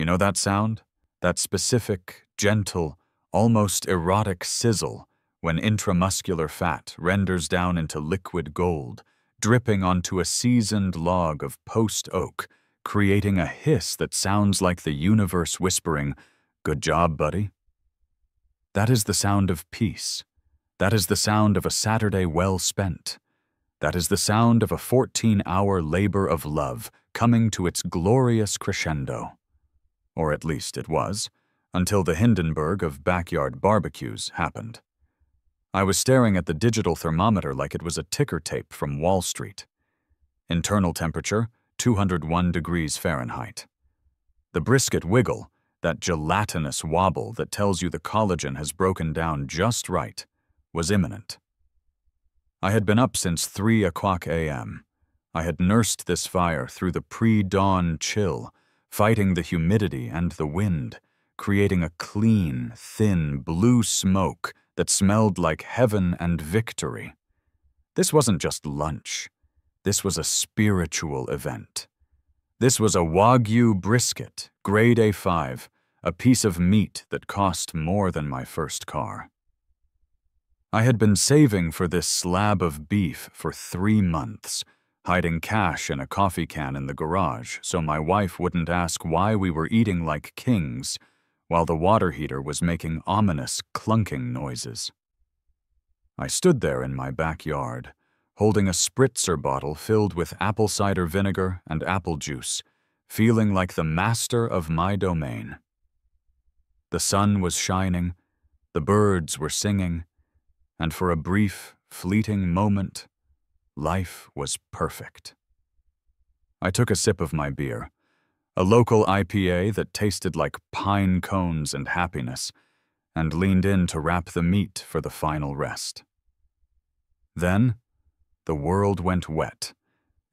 You know that sound? That specific, gentle, almost erotic sizzle when intramuscular fat renders down into liquid gold, dripping onto a seasoned log of post oak, creating a hiss that sounds like the universe whispering, "Good job, buddy." That is the sound of peace. That is the sound of a Saturday well spent. That is the sound of a 14-hour labor of love coming to its glorious crescendo. Or at least it was, until the Hindenburg of backyard barbecues happened. I was staring at the digital thermometer like it was a ticker tape from Wall Street. Internal temperature, 201 degrees Fahrenheit. The brisket wiggle, that gelatinous wobble that tells you the collagen has broken down just right, was imminent. I had been up since 3 o'clock a.m. I had nursed this fire through the pre-dawn chill, fighting the humidity and the wind, creating a clean, thin, blue smoke that smelled like heaven and victory. This wasn't just lunch. This was a spiritual event. This was a Wagyu brisket, grade A5, a piece of meat that cost more than my first car. I had been saving for this slab of beef for 3 months, hiding cash in a coffee can in the garage so my wife wouldn't ask why we were eating like kings while the water heater was making ominous clunking noises. I stood there in my backyard, holding a spritzer bottle filled with apple cider vinegar and apple juice, feeling like the master of my domain. The sun was shining, the birds were singing, and for a brief, fleeting moment, life was perfect. I took a sip of my beer, a local IPA that tasted like pine cones and happiness, and leaned in to wrap the meat for the final rest. Then, the world went wet.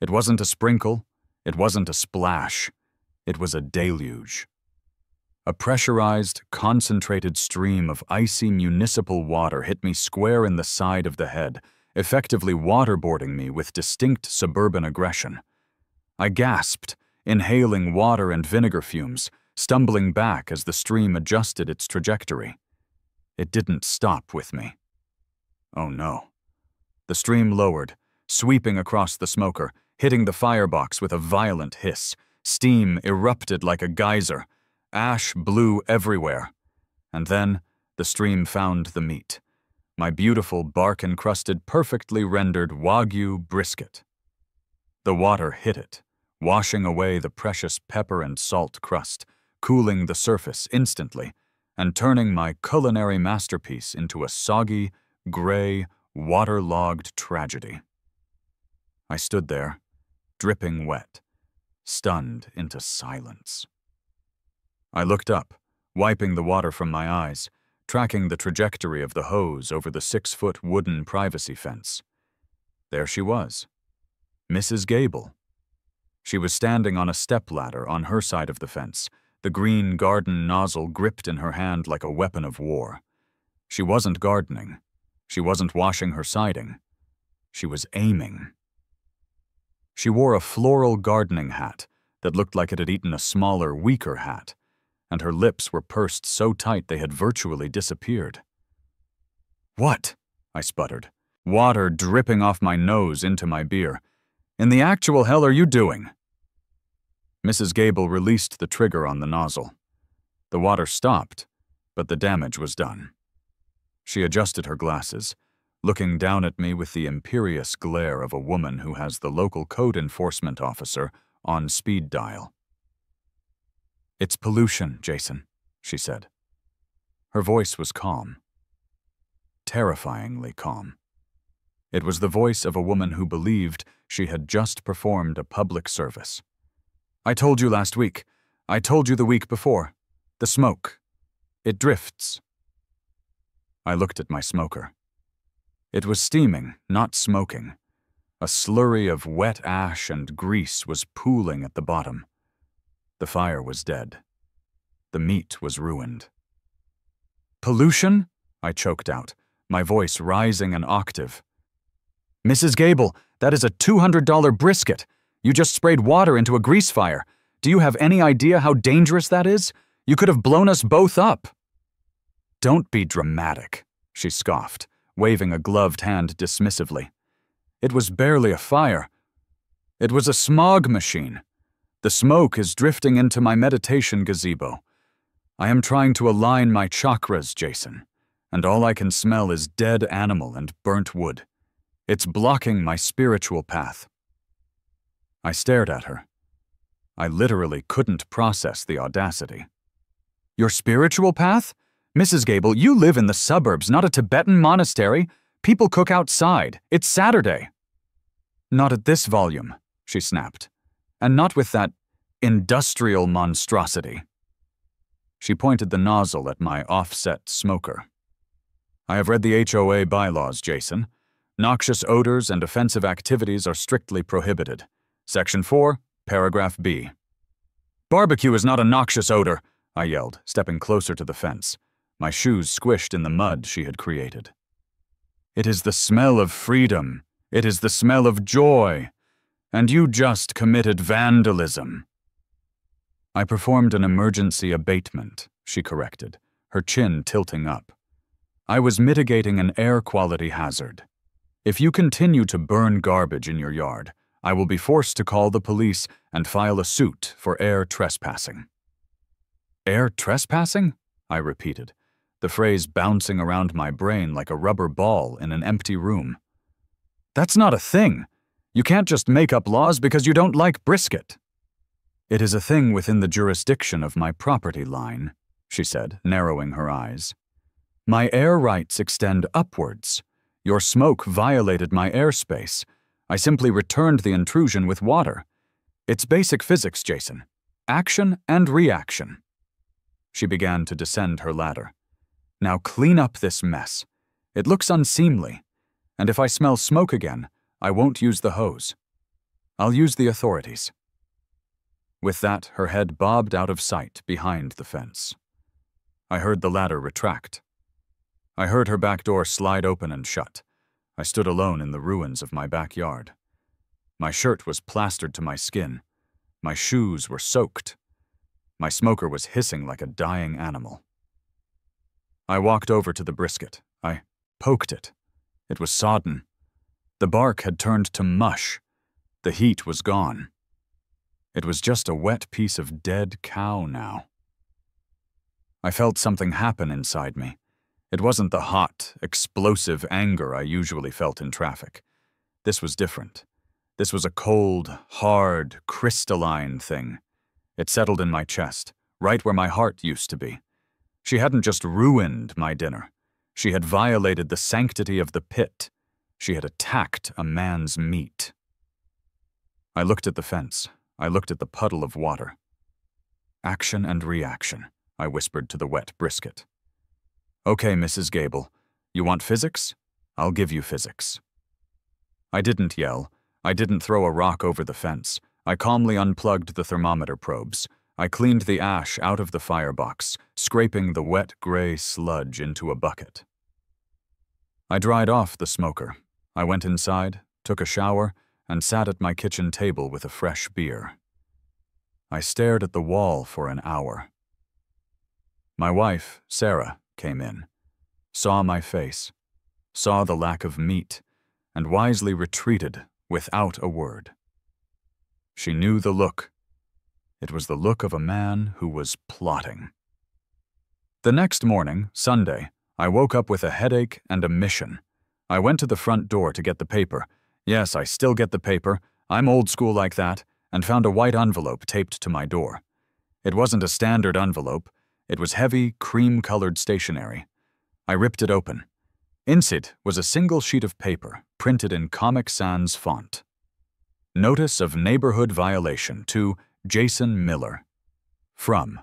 It wasn't a sprinkle, it wasn't a splash, it was a deluge. A pressurized, concentrated stream of icy municipal water hit me square in the side of the head, effectively waterboarding me with distinct suburban aggression. I gasped, inhaling water and vinegar fumes, stumbling back as the stream adjusted its trajectory. It didn't stop with me. Oh no. The stream lowered, sweeping across the smoker, hitting the firebox with a violent hiss. Steam erupted like a geyser. Ash blew everywhere. And then the stream found the meat. My beautiful bark-encrusted, perfectly rendered Wagyu brisket. The water hit it, washing away the precious pepper and salt crust, cooling the surface instantly, and turning my culinary masterpiece into a soggy, gray, waterlogged tragedy. I stood there, dripping wet, stunned into silence. I looked up, wiping the water from my eyes, tracking the trajectory of the hose over the 6-foot wooden privacy fence. There she was, Mrs. Gable. She was standing on a stepladder on her side of the fence, the green garden nozzle gripped in her hand like a weapon of war. She wasn't gardening. She wasn't washing her siding. She was aiming. She wore a floral gardening hat that looked like it had eaten a smaller, weaker hat, and her lips were pursed so tight they had virtually disappeared. "What?" I sputtered, water dripping off my nose into my beer. "In the actual hell are you doing?" Mrs. Gable released the trigger on the nozzle. The water stopped, but the damage was done. She adjusted her glasses, looking down at me with the imperious glare of a woman who has the local code enforcement officer on speed dial. "It's pollution, Jason," she said. Her voice was calm. Terrifyingly calm. It was the voice of a woman who believed she had just performed a public service. "I told you last week. I told you the week before. The smoke. It drifts." I looked at my smoker. It was steaming, not smoking. A slurry of wet ash and grease was pooling at the bottom. The fire was dead. The meat was ruined. "Pollution?" I choked out, my voice rising an octave. "Mrs. Gable, that is a $200 brisket. You just sprayed water into a grease fire. Do you have any idea how dangerous that is? You could have blown us both up." "Don't be dramatic," she scoffed, waving a gloved hand dismissively. "It was barely a fire. It was a smog machine. The smoke is drifting into my meditation gazebo. I am trying to align my chakras, Jason, and all I can smell is dead animal and burnt wood. It's blocking my spiritual path." I stared at her. I literally couldn't process the audacity. "Your spiritual path? Mrs. Gable, you live in the suburbs, not a Tibetan monastery. People cook outside. It's Saturday." "Not at this volume," she snapped, "and not with that industrial monstrosity." She pointed the nozzle at my offset smoker. "I have read the HOA bylaws, Jason. Noxious odors and offensive activities are strictly prohibited. Section 4, Paragraph B." "Barbecue is not a noxious odor," I yelled, stepping closer to the fence. My shoes squished in the mud she had created. "It is the smell of freedom. It is the smell of joy. And you just committed vandalism." "I performed an emergency abatement," she corrected, her chin tilting up. "I was mitigating an air quality hazard. If you continue to burn garbage in your yard, I will be forced to call the police and file a suit for air trespassing." "Air trespassing?" I repeated, the phrase bouncing around my brain like a rubber ball in an empty room. "That's not a thing. You can't just make up laws because you don't like brisket." "It is a thing within the jurisdiction of my property line," she said, narrowing her eyes. "My air rights extend upwards. Your smoke violated my airspace. I simply returned the intrusion with water. It's basic physics, Jason. Action and reaction." She began to descend her ladder. "Now clean up this mess. It looks unseemly. And if I smell smoke again, I won't use the hose. I'll use the authorities." With that, her head bobbed out of sight behind the fence. I heard the ladder retract. I heard her back door slide open and shut. I stood alone in the ruins of my backyard. My shirt was plastered to my skin. My shoes were soaked. My smoker was hissing like a dying animal. I walked over to the brisket. I poked it. It was sodden. The bark had turned to mush. The heat was gone. It was just a wet piece of dead cow now. I felt something happen inside me. It wasn't the hot, explosive anger I usually felt in traffic. This was different. This was a cold, hard, crystalline thing. It settled in my chest, right where my heart used to be. She hadn't just ruined my dinner. She had violated the sanctity of the pit. She had attacked a man's meat. I looked at the fence. I looked at the puddle of water. "Action and reaction," I whispered to the wet brisket. "Okay, Mrs. Gable, you want physics? I'll give you physics." I didn't yell. I didn't throw a rock over the fence. I calmly unplugged the thermometer probes. I cleaned the ash out of the firebox, scraping the wet gray sludge into a bucket. I dried off the smoker. I went inside, took a shower, and sat at my kitchen table with a fresh beer. I stared at the wall for an hour. My wife, Sarah, came in, saw my face, saw the lack of meat, and wisely retreated without a word. She knew the look. It was the look of a man who was plotting. The next morning, Sunday, I woke up with a headache and a mission. I went to the front door to get the paper. Yes, I still get the paper. I'm old school like that, and found a white envelope taped to my door. It wasn't a standard envelope. It was heavy, cream-colored stationery. I ripped it open. Inside was a single sheet of paper, printed in Comic Sans font. Notice of neighborhood violation to Jason Miller. From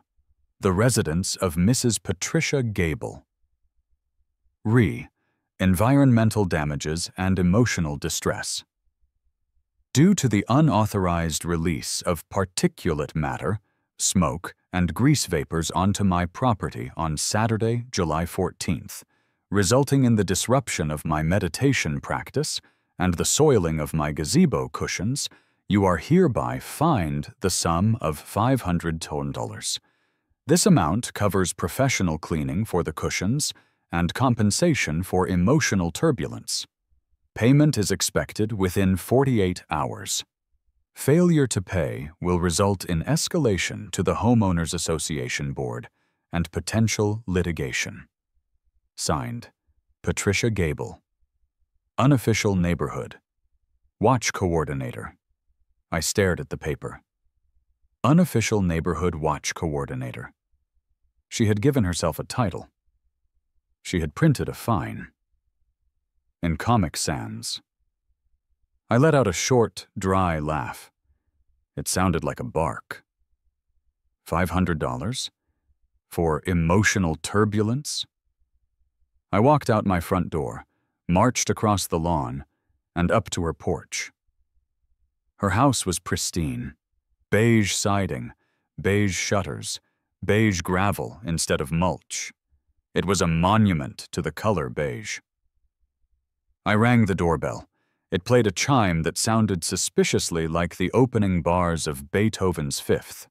the residence of Mrs. Patricia Gable. Environmental damages and emotional distress. Due to the unauthorized release of particulate matter, smoke, and grease vapors onto my property on Saturday, July 14th, resulting in the disruption of my meditation practice and the soiling of my gazebo cushions, you are hereby fined the sum of $500. This amount covers professional cleaning for the cushions and compensation for emotional turbulence. Payment is expected within 48 hours. Failure to pay will result in escalation to the Homeowners Association Board and potential litigation. Signed, Patricia Gable. Unofficial Neighborhood. Watch Coordinator. I stared at the paper. Unofficial Neighborhood Watch Coordinator. She had given herself a title. She had printed a fine. In Comic Sans. I let out a short, dry laugh. It sounded like a bark. $500? For emotional turbulence? I walked out my front door, marched across the lawn, and up to her porch. Her house was pristine. Beige siding, beige shutters, beige gravel instead of mulch. It was a monument to the color beige. I rang the doorbell. It played a chime that sounded suspiciously like the opening bars of Beethoven's Fifth.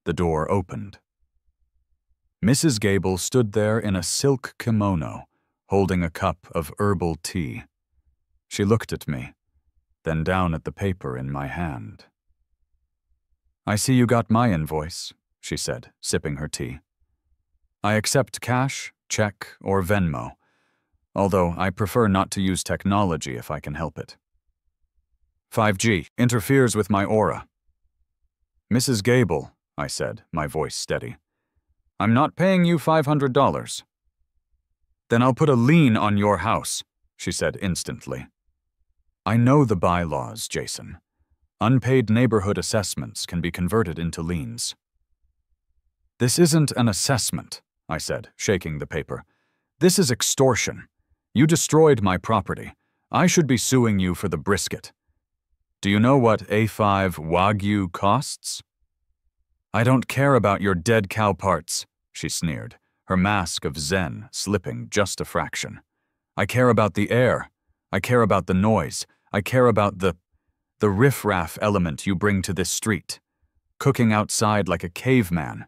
The door opened. Mrs. Gable stood there in a silk kimono, holding a cup of herbal tea. She looked at me, then down at the paper in my hand. "I see you got my invoice," she said, sipping her tea. "I accept cash, check, or Venmo, although I prefer not to use technology if I can help it. 5G interferes with my aura." "Mrs. Gable," I said, my voice steady, "I'm not paying you $500. "Then I'll put a lien on your house," she said instantly. "I know the bylaws, Jason. Unpaid neighborhood assessments can be converted into liens." "This isn't an assessment," I said, shaking the paper. "This is extortion. You destroyed my property. I should be suing you for the brisket. Do you know what A5 Wagyu costs?" "I don't care about your dead cow parts," she sneered, her mask of zen slipping just a fraction. "I care about the air. I care about the noise. I care about the riffraff element you bring to this street. Cooking outside like a caveman.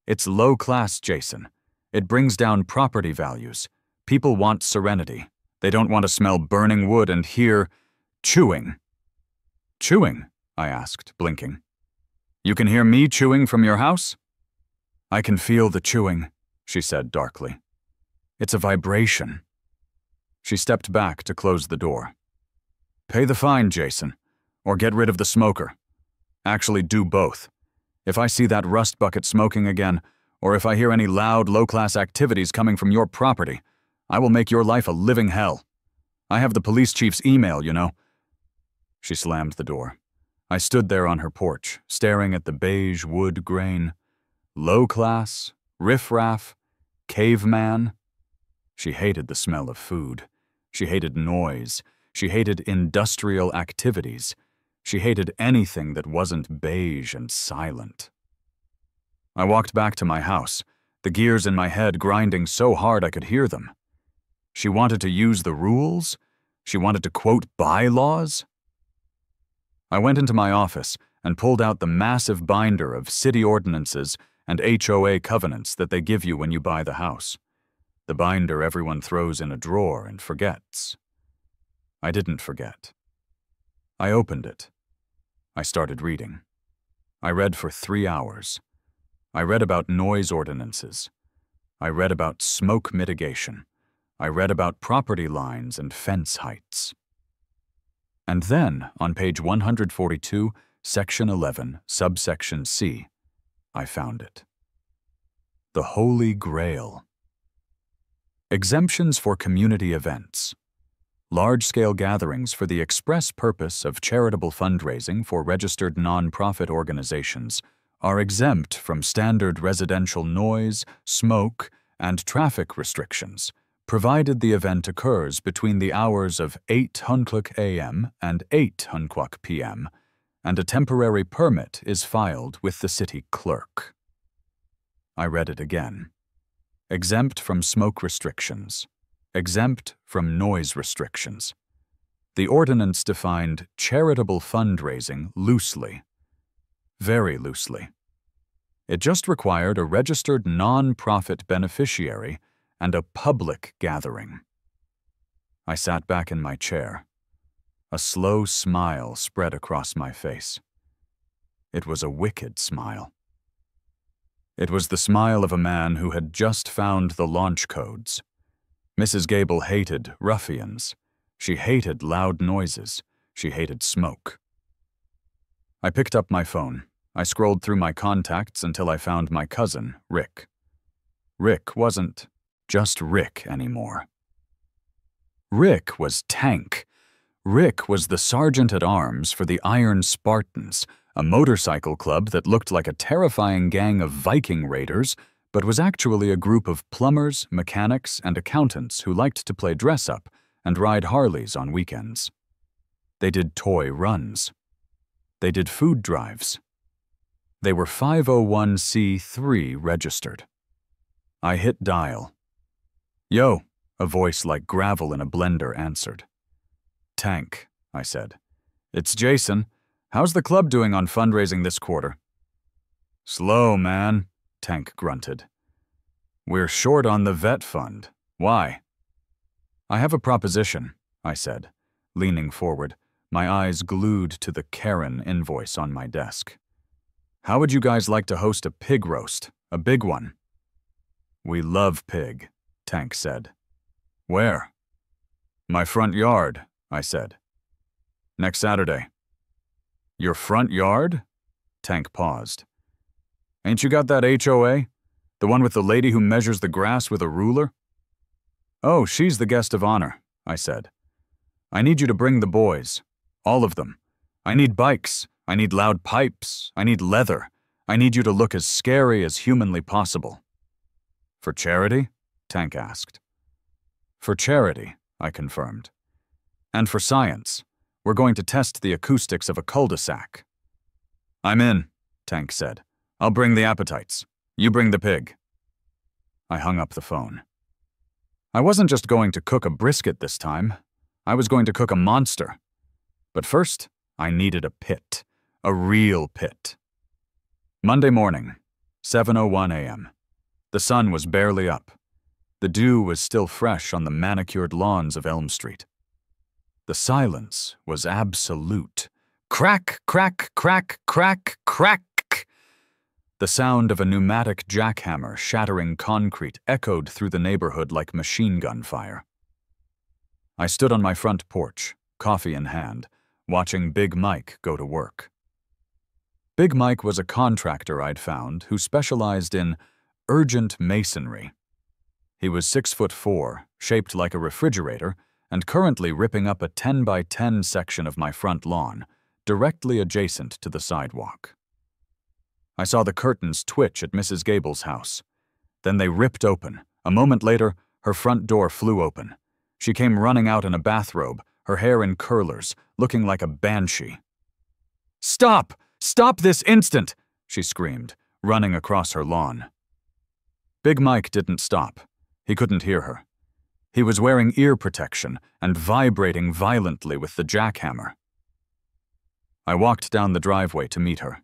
It's low class, Jason. It brings down property values. People want serenity. They don't want to smell burning wood and hear chewing." "Chewing?" I asked, blinking. "You can hear me chewing from your house?" "I can feel the chewing," she said darkly. "It's a vibration." She stepped back to close the door. "Pay the fine, Jason, or get rid of the smoker. Actually, do both. If I see that rust bucket smoking again, or if I hear any loud, low-class activities coming from your property, I will make your life a living hell. I have the police chief's email, you know." She slammed the door. I stood there on her porch, staring at the beige wood grain. Low-class, riffraff, caveman. She hated the smell of food. She hated noise. She hated industrial activities. She hated anything that wasn't beige and silent. I walked back to my house, the gears in my head grinding so hard I could hear them. She wanted to use the rules? She wanted to quote bylaws? I went into my office and pulled out the massive binder of city ordinances and HOA covenants that they give you when you buy the house. The binder everyone throws in a drawer and forgets. I didn't forget. I opened it. I started reading. I read for 3 hours. I read about noise ordinances. I read about smoke mitigation. I read about property lines and fence heights. And then, on page 142, section 11, subsection C, I found it. The Holy Grail. Exemptions for community events. Large-scale gatherings for the express purpose of charitable fundraising for registered nonprofit organizations are exempt from standard residential noise, smoke, and traffic restrictions, provided the event occurs between the hours of 8:00 a.m. and 8:00 p.m., and a temporary permit is filed with the city clerk. I read it again. Exempt from smoke restrictions. Exempt from noise restrictions. The ordinance defined charitable fundraising loosely, very loosely. It just required a registered non-profit beneficiary and a public gathering. I sat back in my chair. A slow smile spread across my face. It was a wicked smile. It was the smile of a man who had just found the launch codes. Mrs. Gable hated ruffians. She hated loud noises. She hated smoke. I picked up my phone. I scrolled through my contacts until I found my cousin, Rick. Rick wasn't just Rick anymore. Rick was Tank. Rick was the sergeant-at-arms for the Iron Spartans, a motorcycle club that looked like a terrifying gang of Viking raiders, but was actually a group of plumbers, mechanics, and accountants who liked to play dress-up and ride Harleys on weekends. They did toy runs. They did food drives. They were 501c3 registered. I hit dial. "Yo," a voice like gravel in a blender answered. "Tank," I said. "It's Jason. How's the club doing on fundraising this quarter?" "Slow, man," Tank grunted. "We're short on the vet fund. Why?" "I have a proposition," I said, leaning forward, my eyes glued to the Karen invoice on my desk. "How would you guys like to host a pig roast, a big one?" "We love pig," Tank said. "Where?" "My front yard," I said. "Next Saturday." "Your front yard?" Tank paused. "Ain't you got that HOA? The one with the lady who measures the grass with a ruler?" "Oh, she's the guest of honor," I said. "I need you to bring the boys. All of them. I need bikes. I need loud pipes. I need leather. I need you to look as scary as humanly possible." "For charity?" Tank asked. "For charity," I confirmed. "And for science. We're going to test the acoustics of a cul-de-sac." "I'm in," Tank said. "I'll bring the appetites. You bring the pig." I hung up the phone. I wasn't just going to cook a brisket this time. I was going to cook a monster. But first, I needed a pit. A real pit. Monday morning, 7:01 a.m. The sun was barely up. The dew was still fresh on the manicured lawns of Elm Street. The silence was absolute. Crack, crack, crack, crack, crack. The sound of a pneumatic jackhammer shattering concrete echoed through the neighborhood like machine gun fire. I stood on my front porch, coffee in hand, watching Big Mike go to work. Big Mike was a contractor I'd found who specialized in urgent masonry. He was 6'4", shaped like a refrigerator, and currently ripping up a 10 by 10 section of my front lawn, directly adjacent to the sidewalk. I saw the curtains twitch at Mrs. Gable's house. Then they ripped open. A moment later, her front door flew open. She came running out in a bathrobe, her hair in curlers, looking like a banshee. "Stop! Stop this instant!" she screamed, running across her lawn. Big Mike didn't stop. He couldn't hear her. He was wearing ear protection and vibrating violently with the jackhammer. I walked down the driveway to meet her.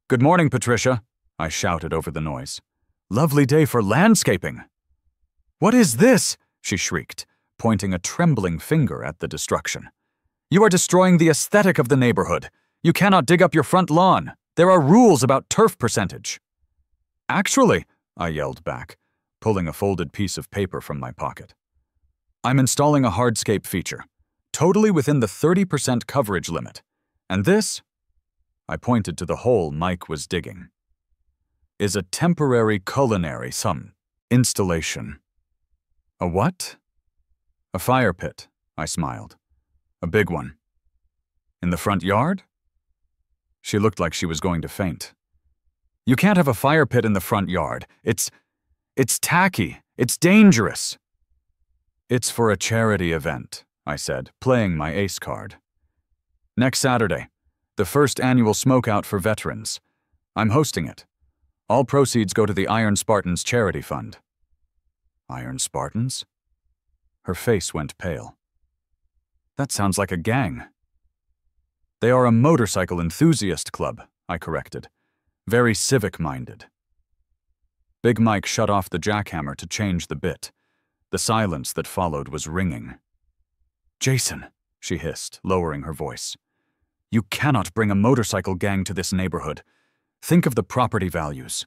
"Good morning, Patricia," I shouted over the noise. "Lovely day for landscaping." "What is this?" she shrieked, pointing a trembling finger at the destruction. "You are destroying the aesthetic of the neighborhood. You cannot dig up your front lawn. There are rules about turf percentage." "Actually," I yelled back, pulling a folded piece of paper from my pocket, "I'm installing a hardscape feature, totally within the 30% coverage limit. And this," I pointed to the hole Mike was digging, "is a temporary culinary installation." "A what?" "A fire pit," I smiled. "A big one." "In the front yard?" She looked like she was going to faint. "You can't have a fire pit in the front yard. It's tacky. It's dangerous." "It's for a charity event," I said, playing my ace card. "Next Saturday, the first annual smokeout for veterans. I'm hosting it. All proceeds go to the Iron Spartans charity fund." "Iron Spartans?" Her face went pale. That sounds like a gang. They are a motorcycle enthusiast club, I corrected. Very civic-minded. Big Mike shut off the jackhammer to change the bit. The silence that followed was ringing. "Jason," she hissed, lowering her voice. "You cannot bring a motorcycle gang to this neighborhood. Think of the property values.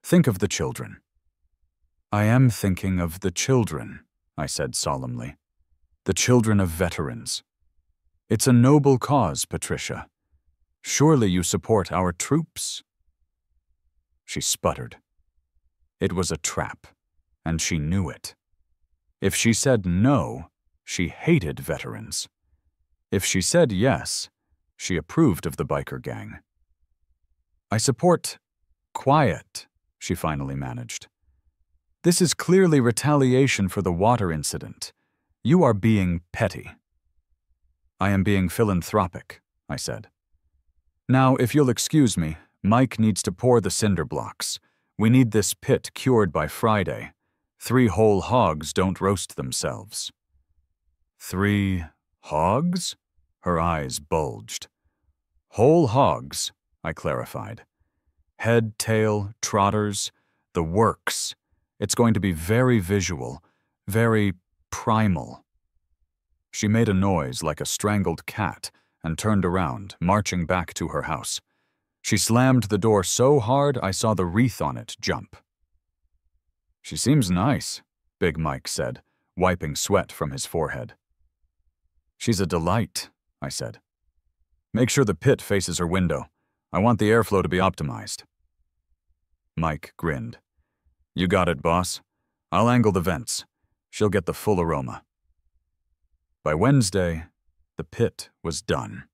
Think of the children." "I am thinking of the children," I said solemnly. "The children of veterans. It's a noble cause, Patricia. Surely you support our troops?" She sputtered. It was a trap, and she knew it. If she said no, she hated veterans. If she said yes, she approved of the biker gang. "I support quiet," she finally managed. "This is clearly retaliation for the water incident. You are being petty." "I am being philanthropic," I said. "Now, if you'll excuse me, Mike needs to pour the cinder blocks. We need this pit cured by Friday. 3 whole hogs don't roast themselves." 3 hogs? Her eyes bulged. "Whole hogs," I clarified. "Head, tail, trotters, the works. It's going to be very visual, very primal." She made a noise like a strangled cat and turned around, marching back to her house. She slammed the door so hard I saw the wreath on it jump. "She seems nice," Big Mike said, wiping sweat from his forehead. "She's a delight," I said. "Make sure the pit faces her window. I want the airflow to be optimized." Mike grinned. "You got it, boss. I'll angle the vents. She'll get the full aroma." By Wednesday, the pit was done.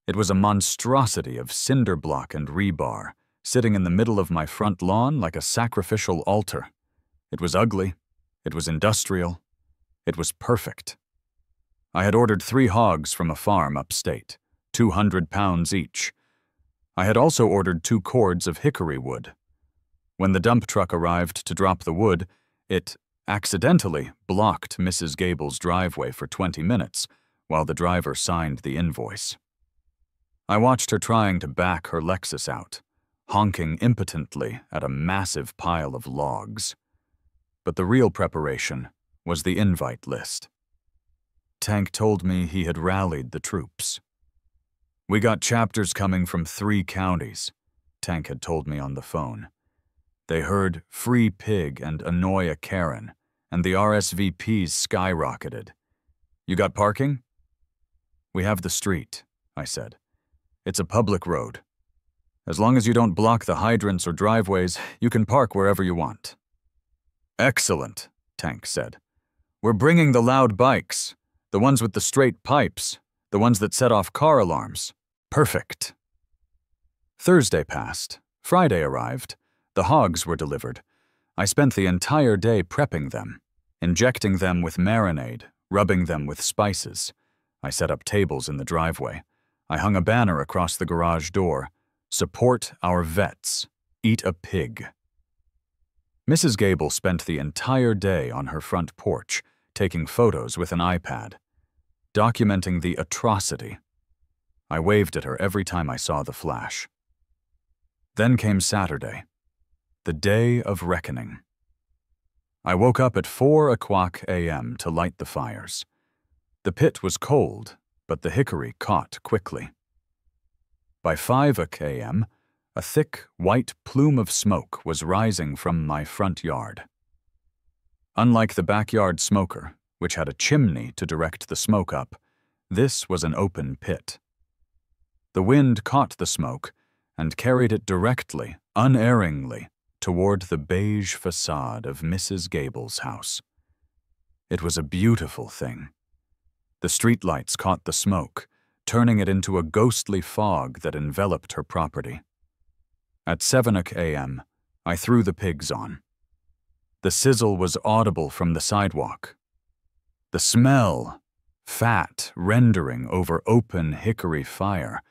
It was a monstrosity of cinder block and rebar, sitting in the middle of my front lawn like a sacrificial altar. It was ugly. It was industrial. It was perfect. I had ordered 3 hogs from a farm upstate, 200 pounds each. I had also ordered 2 cords of hickory wood. When the dump truck arrived to drop the wood, it accidentally blocked Mrs. Gable's driveway for 20 minutes while the driver signed the invoice. I watched her trying to back her Lexus out, honking impotently at a massive pile of logs. But the real preparation was the invite list. Tank told me he had rallied the troops. "We got chapters coming from 3 counties," Tank had told me on the phone. They heard Free Pig and Annoy a Karen, and the RSVPs skyrocketed. "You got parking?" "We have the street," I said. "It's a public road. As long as you don't block the hydrants or driveways, you can park wherever you want." "Excellent," Tank said. "We're bringing the loud bikes, the ones with the straight pipes, the ones that set off car alarms. Perfect." Thursday passed. Friday arrived. The hogs were delivered. I spent the entire day prepping them, injecting them with marinade, rubbing them with spices. I set up tables in the driveway. I hung a banner across the garage door. "Support our vets. Eat a pig." Mrs. Gable spent the entire day on her front porch, taking photos with an iPad, documenting the atrocity. I waved at her every time I saw the flash. Then came Saturday, the day of reckoning. I woke up at 4:00 a.m. to light the fires. The pit was cold, but the hickory caught quickly. By 5:00 a.m., a thick, white plume of smoke was rising from my front yard. Unlike the backyard smoker, which had a chimney to direct the smoke up, this was an open pit. The wind caught the smoke and carried it directly, unerringly, toward the beige facade of Mrs. Gable's house. It was a beautiful thing. The streetlights caught the smoke, turning it into a ghostly fog that enveloped her property. At 7:00 a.m., I threw the pigs on. The sizzle was audible from the sidewalk. The smell, fat rendering over open hickory fire,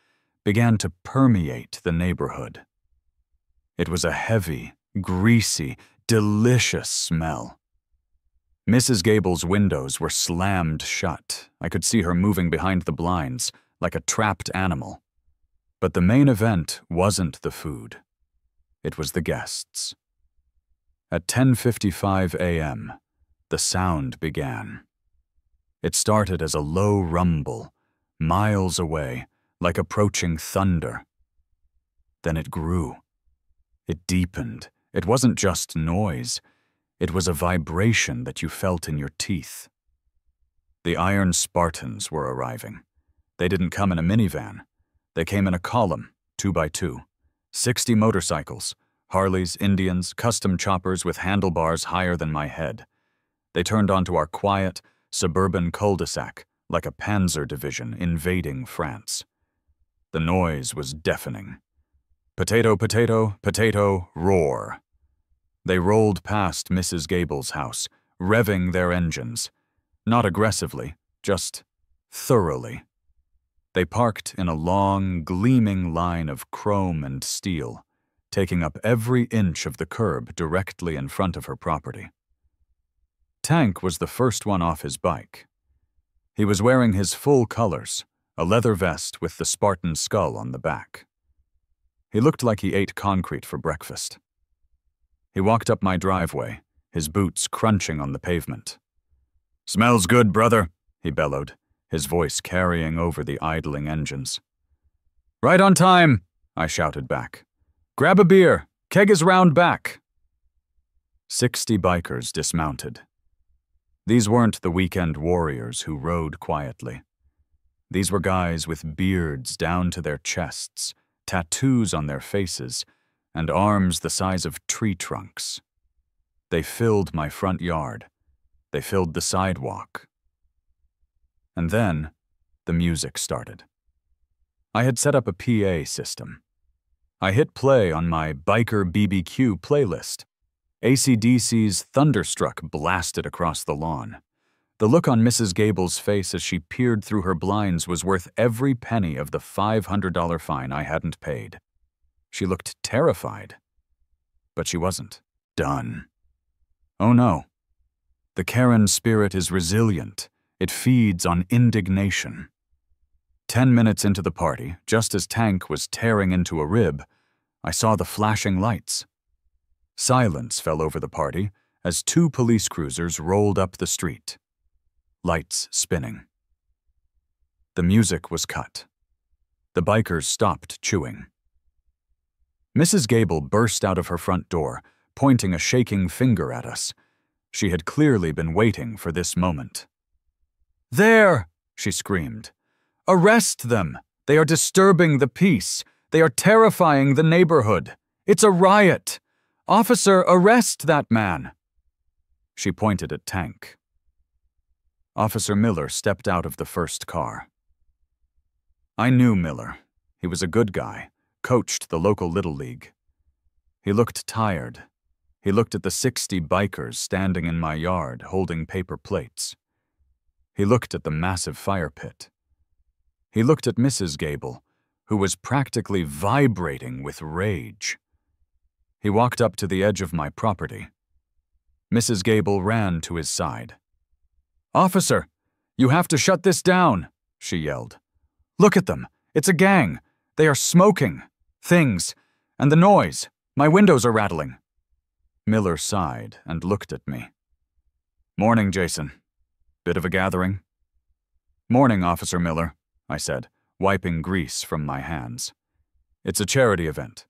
began to permeate the neighborhood. It was a heavy, greasy, delicious smell. Mrs. Gable's windows were slammed shut. I could see her moving behind the blinds, like a trapped animal. But the main event wasn't the food. It was the guests. At 10:55 a.m., the sound began. It started as a low rumble, miles away, like approaching thunder. Then it grew. It deepened. It wasn't just noise. It was a vibration that you felt in your teeth. The Iron Spartans were arriving. They didn't come in a minivan. They came in a column, 2 by 2. 60 motorcycles, Harleys, Indians, custom choppers with handlebars higher than my head. They turned onto our quiet, suburban cul-de-sac like a panzer division invading France. The noise was deafening. Potato, potato, potato, roar. They rolled past Mrs. Gable's house, revving their engines. Not aggressively, just thoroughly. They parked in a long, gleaming line of chrome and steel, taking up every inch of the curb directly in front of her property. Tank was the first one off his bike. He was wearing his full colors, a leather vest with the Spartan skull on the back. He looked like he ate concrete for breakfast. He walked up my driveway, his boots crunching on the pavement. "Smells good, brother," he bellowed, his voice carrying over the idling engines. "Right on time," I shouted back. "Grab a beer. Keg is round back." 60 bikers dismounted. These weren't the weekend warriors who rode quietly. These were guys with beards down to their chests, tattoos on their faces, and arms the size of tree trunks. They filled my front yard. They filled the sidewalk. And then, the music started. I had set up a PA system. I hit play on my Biker BBQ playlist. AC/DC's Thunderstruck blasted across the lawn. The look on Mrs. Gable's face as she peered through her blinds was worth every penny of the $500 fine I hadn't paid. She looked terrified. But she wasn't done. Oh no. The Karen spirit is resilient. It feeds on indignation. 10 minutes into the party, just as Tank was tearing into a rib, I saw the flashing lights. Silence fell over the party as 2 police cruisers rolled up the street. Lights spinning. The music was cut. The bikers stopped chewing. Mrs. Gable burst out of her front door, pointing a shaking finger at us. She had clearly been waiting for this moment. "There!" she screamed. "Arrest them! They are disturbing the peace. They are terrifying the neighborhood. It's a riot! Officer, arrest that man!" She pointed at Tank. Officer Miller stepped out of the first car. I knew Miller. He was a good guy, coached the local Little League. He looked tired. He looked at the 60 bikers standing in my yard holding paper plates. He looked at the massive fire pit. He looked at Mrs. Gable, who was practically vibrating with rage. He walked up to the edge of my property. Mrs. Gable ran to his side. "Officer, you have to shut this down," she yelled. "Look at them. It's a gang. They are smoking. Things. And the noise. My windows are rattling." Miller sighed and looked at me. "Morning, Jason. Bit of a gathering?" "Morning, Officer Miller," I said, wiping grease from my hands. "It's a charity event.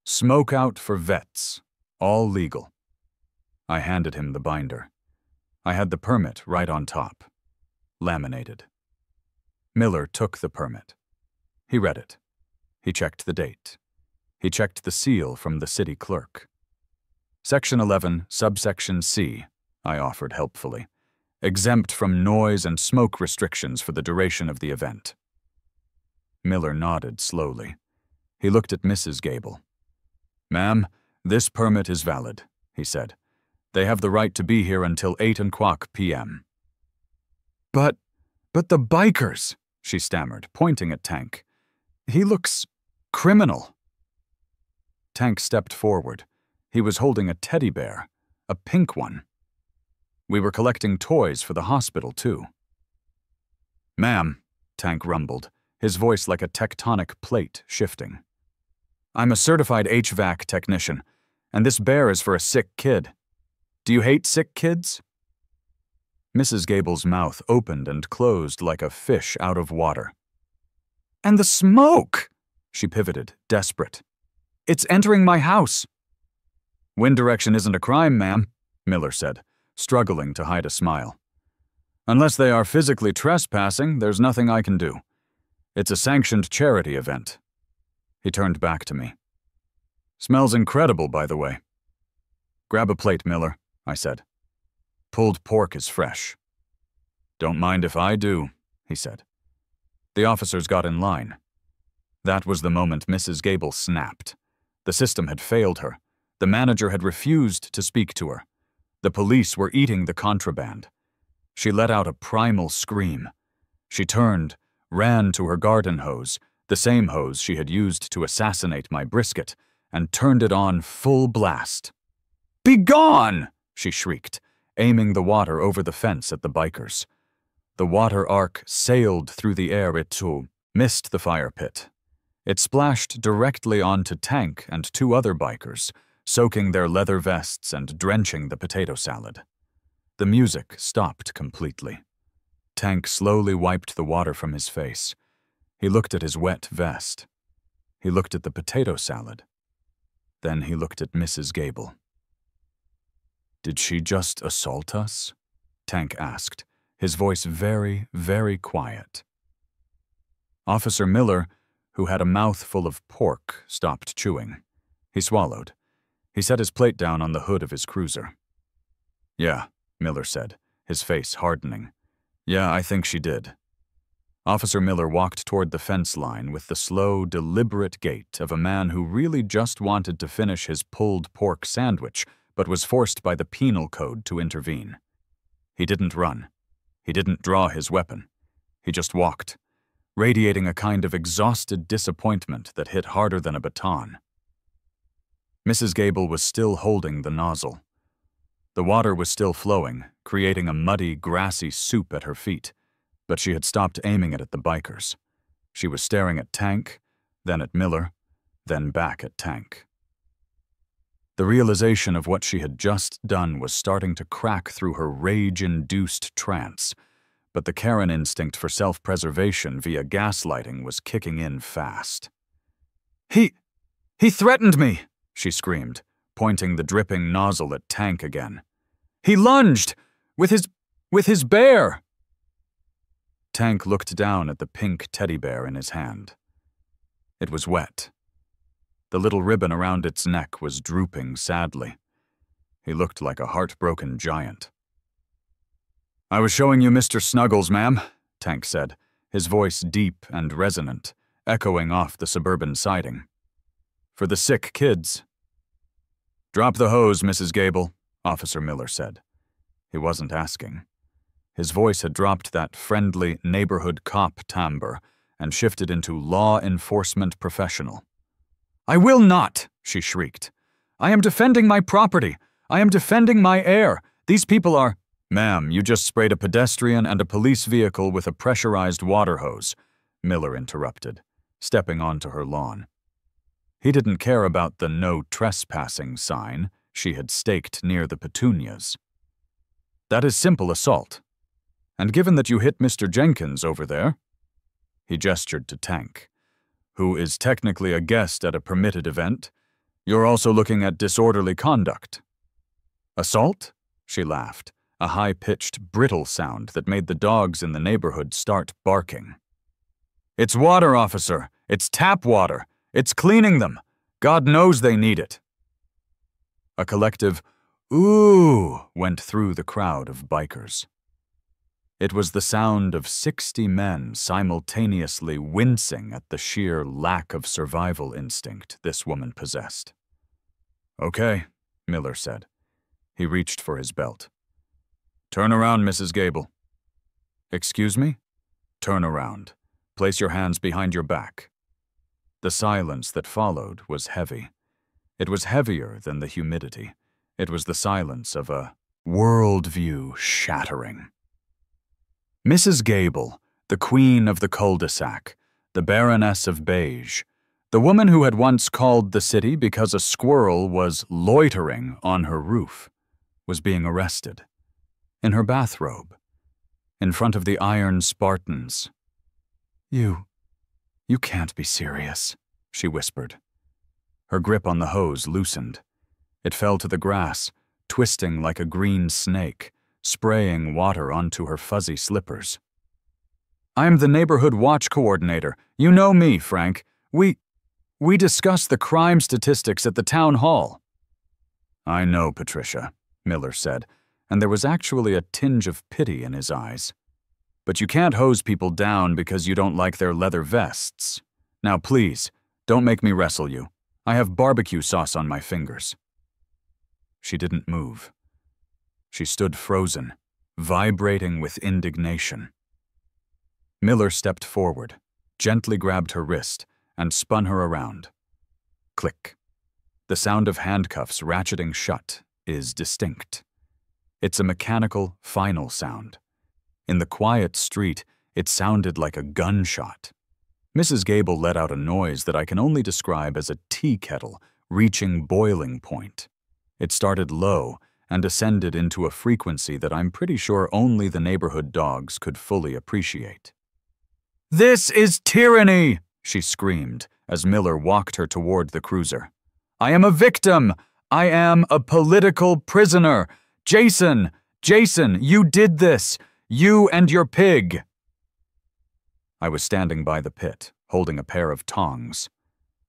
Smoke out for vets. All legal." I handed him the binder. I had the permit right on top. Laminated. Miller took the permit. He read it. He checked the date. He checked the seal from the city clerk. Section 11, subsection C, I offered helpfully. Exempt from noise and smoke restrictions for the duration of the event. Miller nodded slowly. He looked at Mrs. Gable. "Ma'am, this permit is valid," he said. "They have the right to be here until 8:00 p.m. But the bikers," she stammered, pointing at Tank. "He looks criminal." Tank stepped forward. He was holding a teddy bear, a pink one. We were collecting toys for the hospital, too. "Ma'am," Tank rumbled, his voice like a tectonic plate shifting. "I'm a certified HVAC technician, and this bear is for a sick kid. Do you hate sick kids?" Mrs. Gable's mouth opened and closed like a fish out of water. "And the smoke!" She pivoted, desperate. "It's entering my house." "Wind direction isn't a crime, ma'am," Miller said, struggling to hide a smile. "Unless they are physically trespassing, there's nothing I can do. It's a sanctioned charity event." He turned back to me. "Smells incredible, by the way." "Grab a plate, Miller," I said. "Pulled pork is fresh." "Don't mind if I do," he said. The officers got in line. That was the moment Mrs. Gable snapped. The system had failed her. The manager had refused to speak to her. The police were eating the contraband. She let out a primal scream. She turned, ran to her garden hose, the same hose she had used to assassinate my brisket, and turned it on full blast. "Begone!" she shrieked, aiming the water over the fence at the bikers. The water arc sailed through the air. It too missed the fire pit. It splashed directly onto Tank and two other bikers, soaking their leather vests and drenching the potato salad. The music stopped completely. Tank slowly wiped the water from his face. He looked at his wet vest. He looked at the potato salad. Then he looked at Mrs. Gable. "Did she just assault us?" Tank asked, his voice very, very quiet. Officer Miller, who had a mouthful of pork, stopped chewing. He swallowed. He set his plate down on the hood of his cruiser. "Yeah," Miller said, his face hardening. "Yeah, I think she did." Officer Miller walked toward the fence line with the slow, deliberate gait of a man who really just wanted to finish his pulled pork sandwich, but was forced by the penal code to intervene. He didn't run. He didn't draw his weapon. He just walked, radiating a kind of exhausted disappointment that hit harder than a baton. Mrs. Gable was still holding the nozzle. The water was still flowing, creating a muddy, grassy soup at her feet, but she had stopped aiming it at the bikers. She was staring at Tank, then at Miller, then back at Tank. The realization of what she had just done was starting to crack through her rage-induced trance, but the Karen instinct for self-preservation via gaslighting was kicking in fast. He threatened me!" she screamed, pointing the dripping nozzle at Tank again. "He lunged! With his bear!" Tank looked down at the pink teddy bear in his hand. It was wet. The little ribbon around its neck was drooping sadly. He looked like a heartbroken giant. "I was showing you Mr. Snuggles, ma'am," Tank said, his voice deep and resonant, echoing off the suburban siding. "For the sick kids." "Drop the hose, Mrs. Gable," Officer Miller said. He wasn't asking. His voice had dropped that friendly neighborhood cop timbre and shifted into law enforcement professional. "I will not," she shrieked. "I am defending my property. I am defending my air. These people are—" "Ma'am, you just sprayed a pedestrian and a police vehicle with a pressurized water hose," Miller interrupted, stepping onto her lawn. He didn't care about the "no trespassing" sign she had staked near the petunias. "That is simple assault. And given that you hit Mr. Jenkins over there," he gestured to Tank, "who is technically a guest at a permitted event, you're also looking at disorderly conduct." "Assault?" she laughed, a high-pitched, brittle sound that made the dogs in the neighborhood start barking. "It's water, officer. It's tap water. It's cleaning them. God knows they need it." A collective "ooh" went through the crowd of bikers. It was the sound of 60 men simultaneously wincing at the sheer lack of survival instinct this woman possessed. "Okay," Miller said. He reached for his belt. "Turn around, Mrs. Gable." "Excuse me?" "Turn around. Place your hands behind your back." The silence that followed was heavy. It was heavier than the humidity. It was the silence of a worldview shattering. Mrs. Gable, the queen of the cul-de-sac, the Baroness of Beige, the woman who had once called the city because a squirrel was loitering on her roof, was being arrested. In her bathrobe, in front of the Iron Spartans. You can't be serious," she whispered. Her grip on the hose loosened. It fell to the grass, twisting like a green snake, spraying water onto her fuzzy slippers. "I'm the neighborhood watch coordinator. You know me, Frank. We discussed the crime statistics at the town hall." "I know, Patricia," Miller said, and there was actually a tinge of pity in his eyes. "But you can't hose people down because you don't like their leather vests. Now please, don't make me wrestle you. I have barbecue sauce on my fingers." She didn't move. She stood frozen, vibrating with indignation. Miller stepped forward, gently grabbed her wrist, and spun her around. Click. The sound of handcuffs ratcheting shut is distinct. It's a mechanical, final sound. In the quiet street, it sounded like a gunshot. Mrs. Gable let out a noise that I can only describe as a tea kettle reaching boiling point. It started low and ascended into a frequency that I'm pretty sure only the neighborhood dogs could fully appreciate. "This is tyranny!" she screamed as Miller walked her toward the cruiser. "I am a victim! I am a political prisoner! Jason! Jason, you did this! You and your pig!" I was standing by the pit, holding a pair of tongs.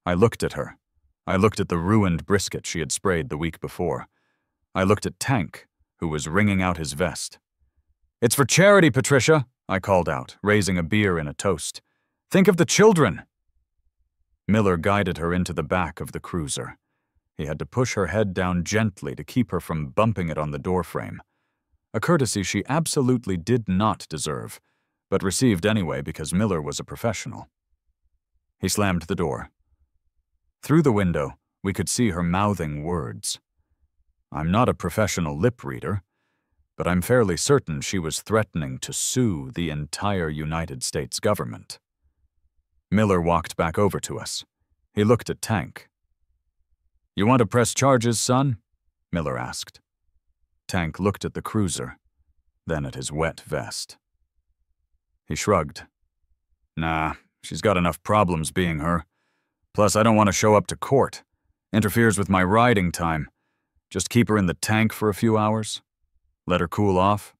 I looked at her. I looked at the ruined brisket she had sprayed the week before. I looked at Tank, who was wringing out his vest. "It's for charity, Patricia," I called out, raising a beer in a toast. "Think of the children." Miller guided her into the back of the cruiser. He had to push her head down gently to keep her from bumping it on the doorframe, a courtesy she absolutely did not deserve, but received anyway because Miller was a professional. He slammed the door. Through the window, we could see her mouthing words. I'm not a professional lip reader, but I'm fairly certain she was threatening to sue the entire United States government. Miller walked back over to us. He looked at Tank. "You want to press charges, son?" Miller asked. Tank looked at the cruiser, then at his wet vest. He shrugged. "Nah, she's got enough problems being her. Plus, I don't want to show up to court. Interferes with my riding time. Just keep her in the tank for a few hours. Let her cool off.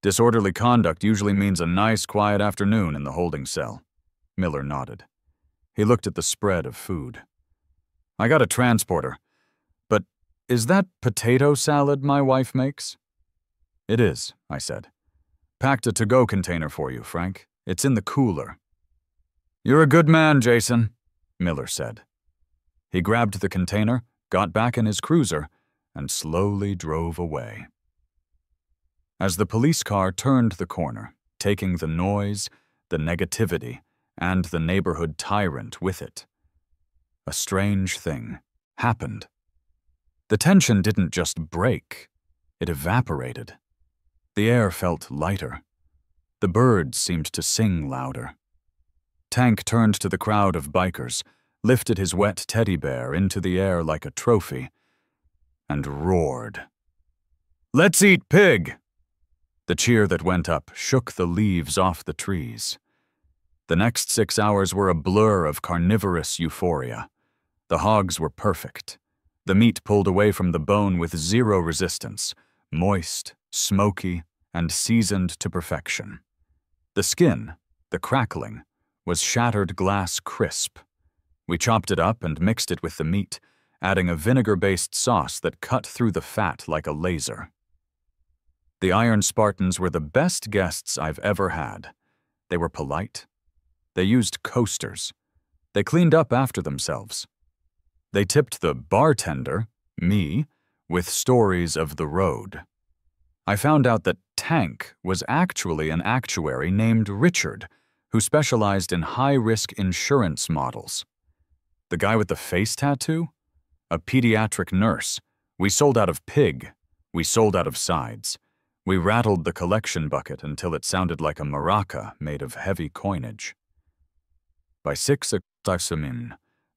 Disorderly conduct usually means a nice, quiet afternoon in the holding cell." Miller nodded. He looked at the spread of food. "I got a transporter. But is that potato salad my wife makes?" "It is," I said. "Packed a to-go container for you, Frank. It's in the cooler." "You're a good man, Jason," Miller said. He grabbed the container, got back in his cruiser, and slowly drove away. As the police car turned the corner, taking the noise, the negativity, and the neighborhood tyrant with it, a strange thing happened. The tension didn't just break, it evaporated. The air felt lighter. The birds seemed to sing louder. Tank turned to the crowd of bikers, lifted his wet teddy bear into the air like a trophy, and roared. "Let's eat pig!" The cheer that went up shook the leaves off the trees. The next 6 hours were a blur of carnivorous euphoria. The hogs were perfect. The meat pulled away from the bone with zero resistance, moist, smoky, and seasoned to perfection. The skin, the crackling, was shattered glass crisp. We chopped it up and mixed it with the meat, adding a vinegar-based sauce that cut through the fat like a laser. The Iron Spartans were the best guests I've ever had. They were polite. They used coasters. They cleaned up after themselves. They tipped the bartender, me, with stories of the road. I found out that Tank was actually an actuary named Richard, who specialized in high-risk insurance models. The guy with the face tattoo? A pediatric nurse. We sold out of pig. We sold out of sides. We rattled the collection bucket until it sounded like a maraca made of heavy coinage. By 6 o'clock,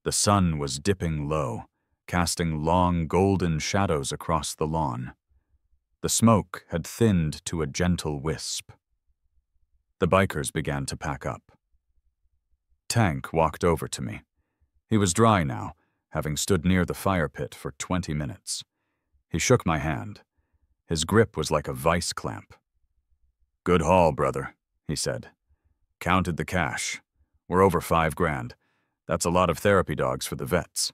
the sun was dipping low, casting long golden shadows across the lawn. The smoke had thinned to a gentle wisp. The bikers began to pack up. Tank walked over to me. He was dry now, having stood near the fire pit for 20 minutes. He shook my hand. His grip was like a vice clamp. "Good haul, brother," he said. "Counted the cash. We're over $5,000. That's a lot of therapy dogs for the vets."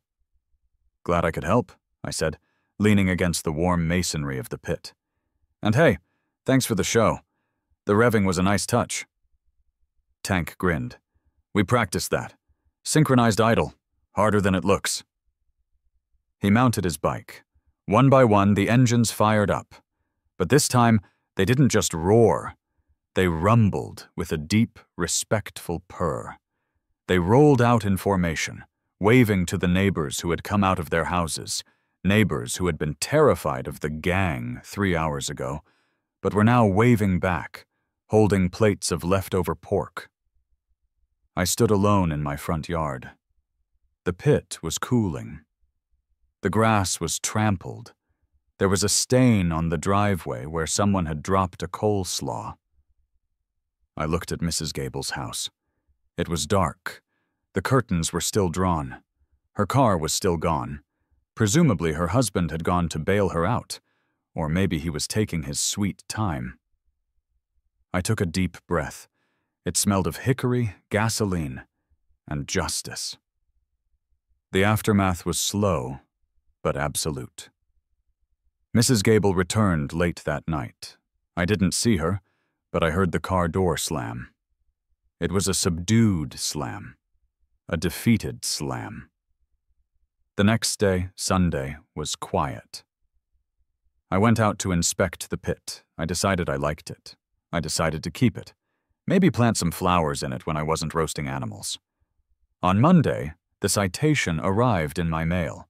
"Glad I could help," I said, leaning against the warm masonry of the pit. "And hey, thanks for the show. The revving was a nice touch." Tank grinned. "We practiced that. Synchronized idle. Harder than it looks." He mounted his bike. One by one, the engines fired up. But this time, they didn't just roar. They rumbled with a deep, respectful purr. They rolled out in formation, waving to the neighbors who had come out of their houses, neighbors who had been terrified of the gang 3 hours ago, but were now waving back, holding plates of leftover pork. I stood alone in my front yard. The pit was cooling. The grass was trampled. There was a stain on the driveway where someone had dropped a coleslaw. I looked at Mrs. Gable's house. It was dark. The curtains were still drawn. Her car was still gone. Presumably her husband had gone to bail her out, or maybe he was taking his sweet time. I took a deep breath. It smelled of hickory, gasoline, and justice. The aftermath was slow, but absolute. Mrs. Gable returned late that night. I didn't see her, but I heard the car door slam. It was a subdued slam, a defeated slam. The next day, Sunday, was quiet. I went out to inspect the pit. I decided I liked it. I decided to keep it. Maybe plant some flowers in it when I wasn't roasting animals. On Monday, the citation arrived in my mail.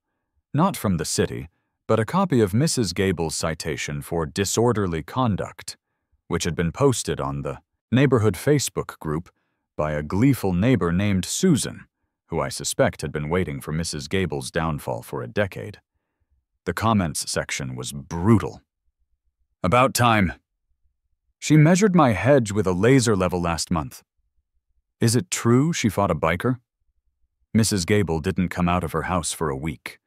Not from the city, but a copy of Mrs. Gable's citation for disorderly conduct, which had been posted on the neighborhood Facebook group by a gleeful neighbor named Susan, who I suspect had been waiting for Mrs. Gable's downfall for a decade. The comments section was brutal. "About time. She measured my hedge with a laser level last month. Is it true she fought a biker?" Mrs. Gable didn't come out of her house for a week.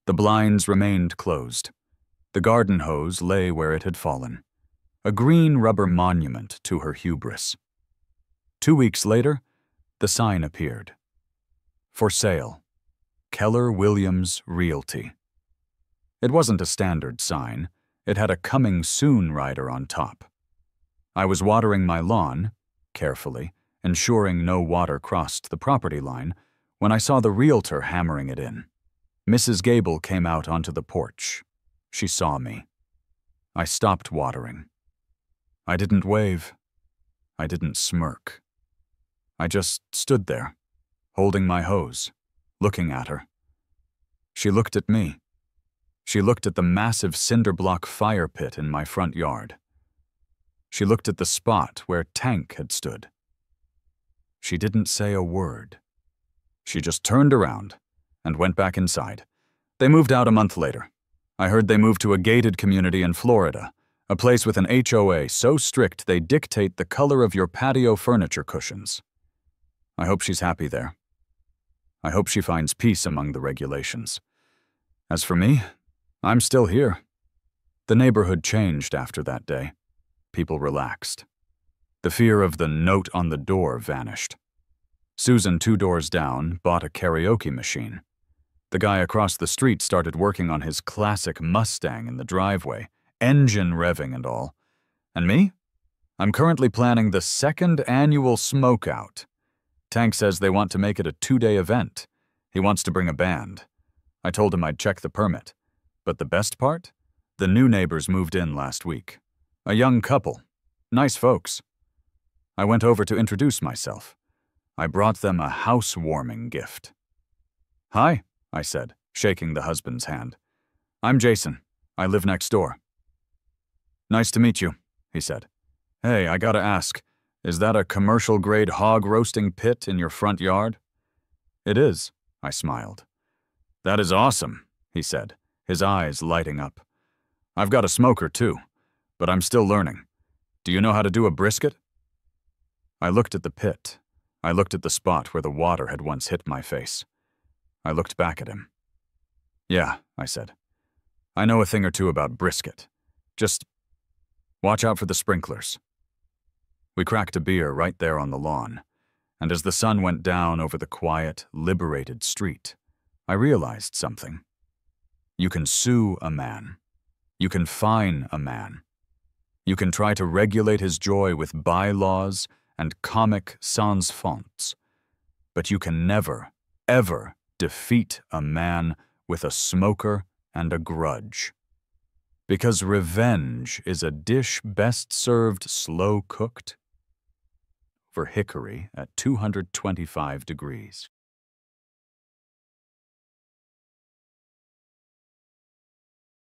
The blinds remained closed. The garden hose lay where it had fallen, a green rubber monument to her hubris. 2 weeks later, the sign appeared. For sale. Keller Williams Realty. It wasn't a standard sign. It had a coming soon rider on top. I was watering my lawn, carefully, ensuring no water crossed the property line, when I saw the realtor hammering it in. Mrs. Gable came out onto the porch. She saw me. I stopped watering. I didn't wave. I didn't smirk. I just stood there, holding my hose, looking at her. She looked at me. She looked at the massive cinder block fire pit in my front yard. She looked at the spot where Tank had stood. She didn't say a word. She just turned around and went back inside. They moved out a month later. I heard they moved to a gated community in Florida, a place with an HOA so strict they dictate the color of your patio furniture cushions. I hope she's happy there. I hope she finds peace among the regulations. As for me, I'm still here. The neighborhood changed after that day. People relaxed. The fear of the note on the door vanished. Susan, 2 doors down, bought a karaoke machine. The guy across the street started working on his classic Mustang in the driveway, engine revving and all. And me? I'm currently planning the 2nd annual smokeout. Tank says they want to make it a 2-day event. He wants to bring a band. I told him I'd check the permit. But the best part? The new neighbors moved in last week. A young couple. Nice folks. I went over to introduce myself. I brought them a housewarming gift. "Hi," I said, shaking the husband's hand. "I'm Jason. I live next door." Nice to meet you, he said. Hey, I gotta ask, is that a commercial-grade hog roasting pit in your front yard? It is, I smiled. That is awesome, he said, his eyes lighting up. I've got a smoker, too, but I'm still learning. Do you know how to do a brisket? I looked at the pit. I looked at the spot where the water had once hit my face. I looked back at him. Yeah, I said. I know a thing or two about brisket. Just watch out for the sprinklers. We cracked a beer right there on the lawn, and as the sun went down over the quiet, liberated street, I realized something. You can sue a man. You can fine a man. You can try to regulate his joy with bylaws and comic sans fonts, but you can never, ever defeat a man with a smoker and a grudge. Because revenge is a dish best served slow-cooked over hickory at 225 degrees.